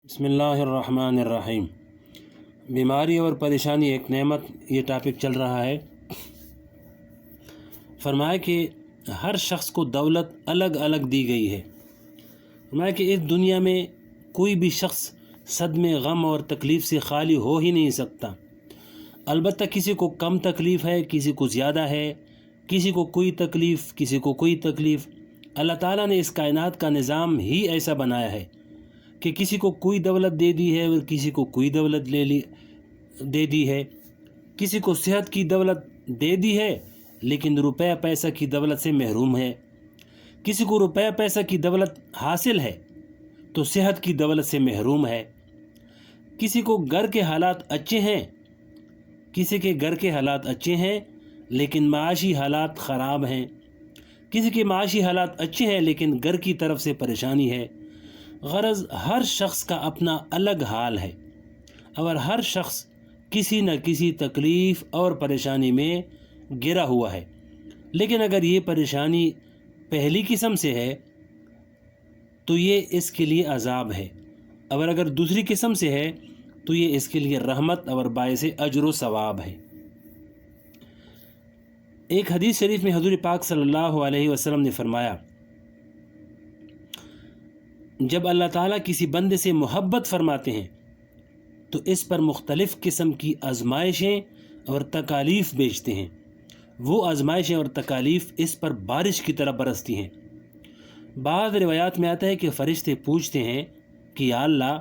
बिस्मिल्लाहिर्रहमानिर्रहीम। बीमारी और परेशानी एक नेमत, ये टॉपिक चल रहा है। फरमाया कि हर शख्स को दौलत अलग अलग दी गई है। फरमाया कि इस दुनिया में कोई भी शख्स सदमे, गम और तकलीफ़ से खाली हो ही नहीं सकता। अलबत्ता किसी को कम तकलीफ़ है, किसी को ज़्यादा है, किसी को कोई तकलीफ़, किसी को कोई तकलीफ़। अल्लाह ताला ने इस कायनात का निज़ाम ही ऐसा बनाया है कि किसी को कोई दौलत दे दी है और किसी को कोई दौलत दे दी है। किसी को सेहत की दौलत दे दी है लेकिन रुपया पैसा की दौलत से महरूम है। किसी को रुपया पैसा की दौलत हासिल है तो सेहत की दौलत से महरूम है। किसी को घर के हालात अच्छे हैं, किसी के घर के हालात अच्छे हैं लेकिन माशी हालात ख़राब हैं। किसी के माशी हालात अच्छे हैं लेकिन घर की तरफ से परेशानी है। गरज हर शख्स का अपना अलग हाल है और हर शख्स किसी न किसी तकलीफ़ और परेशानी में गिरा हुआ है। लेकिन अगर ये परेशानी पहली किस्म से है तो ये इसके लिए अज़ाब है, और अगर दूसरी किस्म से है तो ये इसके लिए रहमत और बायसे अजर व सवाब है। एक हदीस शरीफ में हुज़ूर पाक सल्लल्लाहु अलैहि वसल्लम ने फरमाया, जब अल्लाह ताला किसी बंदे से मोहब्बत फरमाते हैं तो इस पर मुख्तलिफ़ किस्म की आजमाइशें और तकालीफ़ भेजते हैं। वो आजमाइशें और तकालीफ़ इस पर बारिश की तरह बरसती हैं। बाद रिवायात में आता है कि फ़रिश्ते पूछते हैं कि या अल्लाह,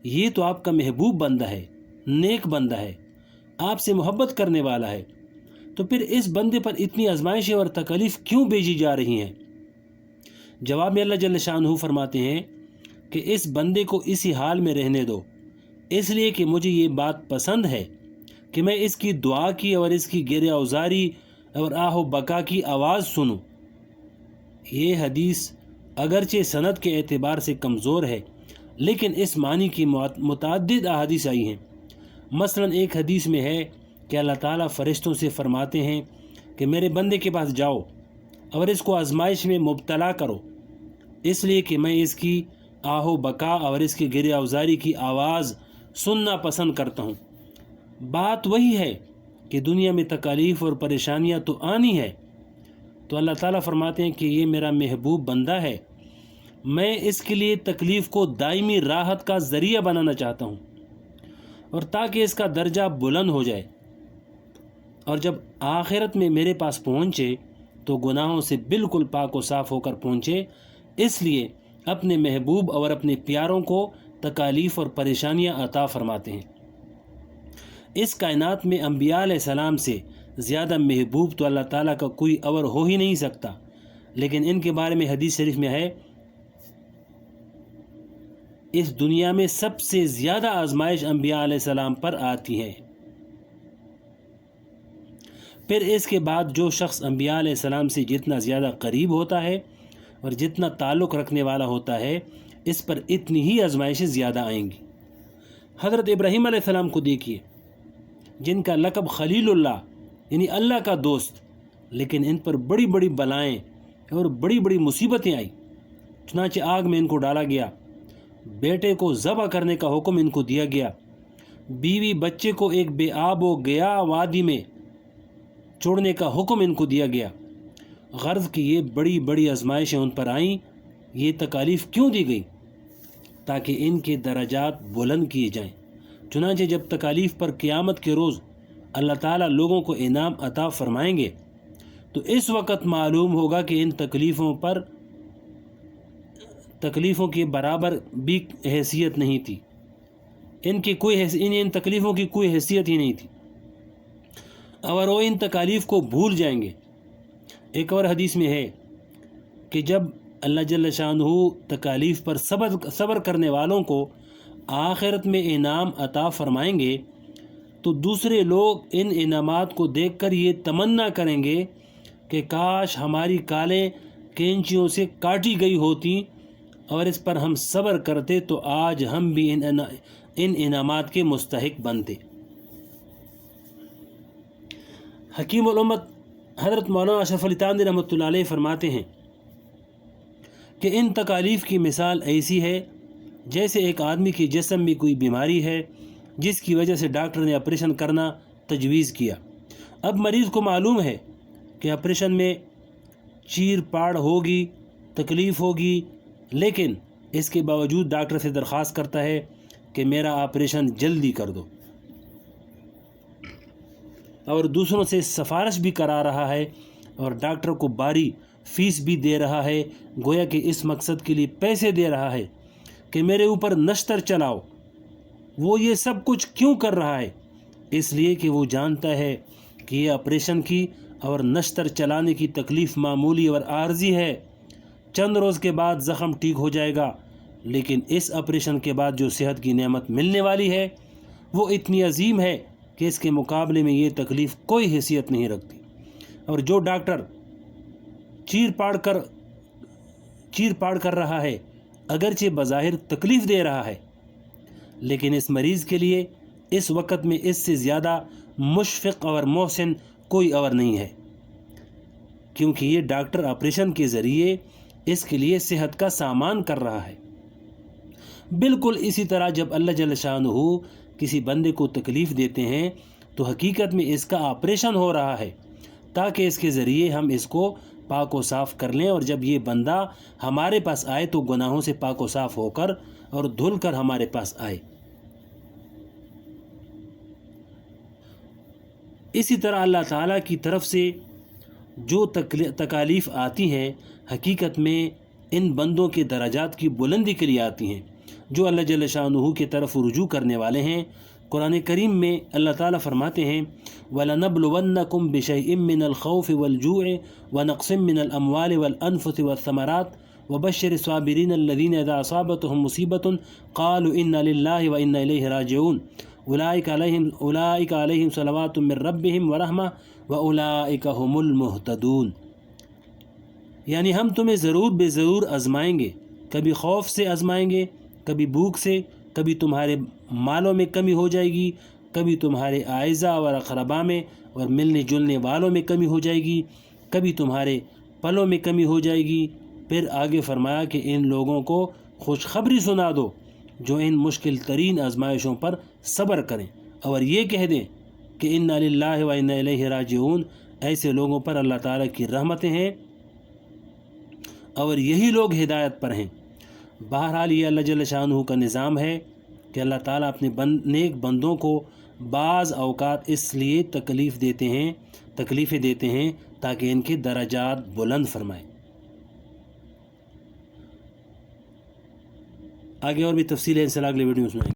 ये तो आपका महबूब बंदा है, नेक बंदा है, आपसे मोहब्बत करने वाला है, तो फिर इस बंदे पर इतनी आजमाइशें और तकालीफ़ क्यों भेजी जा रही हैं? जवाब में अल्लाह जल्ल शानहू फरमाते हैं कि इस बंदे को इसी हाल में रहने दो, इसलिए कि मुझे ये बात पसंद है कि मैं इसकी दुआ की और इसकी गिर औजारी और आहो बका की आवाज़ सुनूं। ये हदीस अगरचे सनद के एतबार से कमज़ोर है लेकिन इस मानी की मुतअद्दिद अहादीस आई हैं। मसलन एक हदीस में है कि अल्लाह ताला फ़रिश्तों से फरमाते हैं कि मेरे बंदे के पास जाओ और इसको आजमाइश में मुब्तला करो, इसलिए कि मैं इसकी आहो बका और इसकी गिर औजारी की आवाज़ सुनना पसंद करता हूँ। बात वही है कि दुनिया में तकालीफ़ और परेशानियाँ तो आनी है, तो अल्लाह ताला फरमाते हैं कि ये मेरा महबूब बंदा है, मैं इसके लिए तकलीफ़ को दायमी राहत का ज़रिया बनाना चाहता हूँ और ताकि इसका दर्जा बुलंद हो जाए, और जब आखिरत में मेरे पास पहुँचे तो गुनाहों से बिल्कुल पाक व साफ़ होकर पहुँचे। इसलिए अपने महबूब और अपने प्यारों को तकालीफ़ और परेशानियाँ अता फ़रमाते हैं। इस कायनात में अंबिया अलैहिस्सलाम से ज़्यादा महबूब तो अल्लाह ताला का कोई और हो ही नहीं सकता, लेकिन इनके बारे में हदीस शरीफ में है, इस दुनिया में सबसे ज़्यादा आजमाइश अंबिया अलैहिस्सलाम पर आती है। फिर इसके बाद जो शख्स अंबिया अलैहिस्सलाम से जितना ज़्यादा करीब होता है और जितना ताल्लुक़ रखने वाला होता है, इस पर इतनी ही आजमाइशें ज़्यादा आएंगी। हज़रत इब्राहीम अलैहिस्सलाम को देखिए, जिनका लक़ब खलीलुल्लाह यानी अल्लाह का दोस्त, लेकिन इन पर बड़ी बड़ी बलाएँ और बड़ी बड़ी मुसीबतें आई। चुनांचे आग में इनको डाला गया, बेटे को ज़बह करने का हुक्म इनको दिया गया, बीवी बच्चे को एक बेआब व गया वादी में छोड़ने का हुक्म इनको दिया गया। गर्ज़ की ये बड़ी बड़ी आजमाइशें उन पर आईं। ये तकालीफ़ क्यों दी गई? ताकि इनके दराजात बुलंद किए जाएं। चुनांचे जब तकालीफ़ पर क़यामत के रोज़ अल्लाह ताला लोगों को इनाम अता फ़रमाएंगे तो इस वक्त मालूम होगा कि इन तकलीफ़ों के बराबर भी हैसियत नहीं थी, इन तकलीफ़ों की कोई हैसियत ही नहीं थी, और वो इन तकालीफ़ को भूल जाएंगे। एक और हदीस में है कि जब अल्लाह जल्ल शानहू तकालीफ़ पर सब्र करने वालों को आखिरत में इनाम अता फ़रमाएंगे तो दूसरे लोग इन इनामात को देखकर ये तमन्ना करेंगे कि काश हमारी कालें कैंचियों से काटी गई होती और इस पर हम सब्र करते तो आज हम भी इन इनामात के मुस्तहिक बनते। हकीम उल उम्मत हज़रत मौलाना अशरफ अली थानवी रहमतुल्लाह अलैह फरमाते हैं कि इन तकालीफ़ की मिसाल ऐसी है جیسے ایک آدمی کے جسم میں کوئی بیماری ہے جس کی وجہ سے ڈاکٹر نے آپریشن کرنا تجویز کیا۔ اب مریض کو معلوم ہے کہ آپریشن میں چیر پاڑ ہوگی، تکلیف ہوگی، لیکن اس کے باوجود ڈاکٹر سے درخواست کرتا ہے کہ میرا آپریشن جلدی کر دو، اور دوسروں سے سفارش بھی کرا رہا ہے اور ڈاکٹر کو باری فیس بھی دے رہا ہے، گویا کہ اس مقصد کے لیے پیسے دے رہا ہے کہ میرے اوپر نشتر چلاؤ۔ وہ یہ سب کچھ کیوں کر رہا ہے؟ اس لیے کہ وہ جانتا ہے کہ یہ آپریشن کی اور نشتر چلانے کی تکلیف معمولی اور عارضی ہے، چند روز کے بعد زخم ٹھیک ہو جائے گا، لیکن اس آپریشن کے بعد جو صحت کی نعمت ملنے والی ہے وہ اتنی عظیم ہے کہ اس کے مقابلے میں یہ تکلیف کوئی حیثیت نہیں رکھتی۔ اور جو ڈاکٹر چیر پاڑ کر رہا ہے اگرچہ بظاہر تکلیف دے رہا ہے، لیکن اس مریض کے لیے اس وقت میں اس سے زیادہ مشفق اور محسن کوئی اور نہیں ہے، کیونکہ یہ ڈاکٹر آپریشن کے ذریعے اس کے لیے صحت کا سامان کر رہا ہے۔ بالکل اسی طرح جب اللہ جل شانہ کسی بندے کو تکلیف دیتے ہیں تو حقیقت میں اس کا آپریشن ہو رہا ہے تاکہ اس کے ذریعے ہم اس کو پاک و صاف کر لیں، اور جب یہ بندہ ہمارے پاس آئے تو گناہوں سے پاک و صاف ہو کر اور دھل کر ہمارے پاس آئے۔ اسی طرح اللہ تعالیٰ کی طرف سے جو تکالیف آتی ہیں حقیقت میں ان بندوں کے درجات کی بلندی کے لیے آتی ہیں جو اللہ جل شانہ کی طرف رجوع کرنے والے ہیں۔ قرآن کریم میں اللہ تعالیٰ فرماتے ہیں وَلَنَبْلُوَنَّكُمْ بِشَيْءٍ مِّنَ الْخَوْفِ وَالْجُوعِ وَنَقْصٍ مِّنَ الْأَمْوَالِ وَالْأَنفُسِ وَالثَّمَرَاتِ وَبَشِّرِ الصَّابِرِينَ الَّذِينَ إِذَا أَصَابَتْهُم مُّصِيبَةٌ قَالُوا إِنَّا لِلَّهِ وَإِنَّا إِلَيْهِ رَاجِعُونَ أُولَٰئِكَ عَلَيْهِمْ صَلَوَاتٌ مِّن رَّبِّهِمْ وَرَحْمَةٌ وَأُولَٰئِكَ هُمُ الْمُهْتَدُونَ۔ یعنی ہم تمہیں ضرور بے ضرور آزمائیں گے، کبھی خوف سے آزمائیں گے، کبھی بھوک سے، کبھی تمہارے مالوں میں کمی ہو جائے گی، کبھی تمہارے اعزاء اور اقرباء میں اور ملنے جلنے والوں میں کمی ہو جائے گی، کبھی تمہارے پلوں میں کمی ہو جائے گی۔ پھر آگے فرمایا کہ ان لوگوں کو خوشخبری سنا دو جو ان مشکل ترین آزمائشوں پر صبر کریں، اور یہ کہہ دیں کہ انا للہ و انا الیہ راجعون۔ ایسے لوگوں پر اللہ تعالیٰ کی رحمتیں ہیں اور یہی لوگ ہدایت پر ہیں۔ بہرحال یہ اللہ جل شانہ کا نظام ہے کہ اللہ تعالیٰ اپنے نیک بندوں کو بعض اوقات اس لیے تکلیفیں دیتے ہیں تاکہ ان کے درجات بلند فرمائے۔ آگے اور بھی تفصیل ہے، انشاءاللہ اگلے ویڈیو میں سنائیں گے۔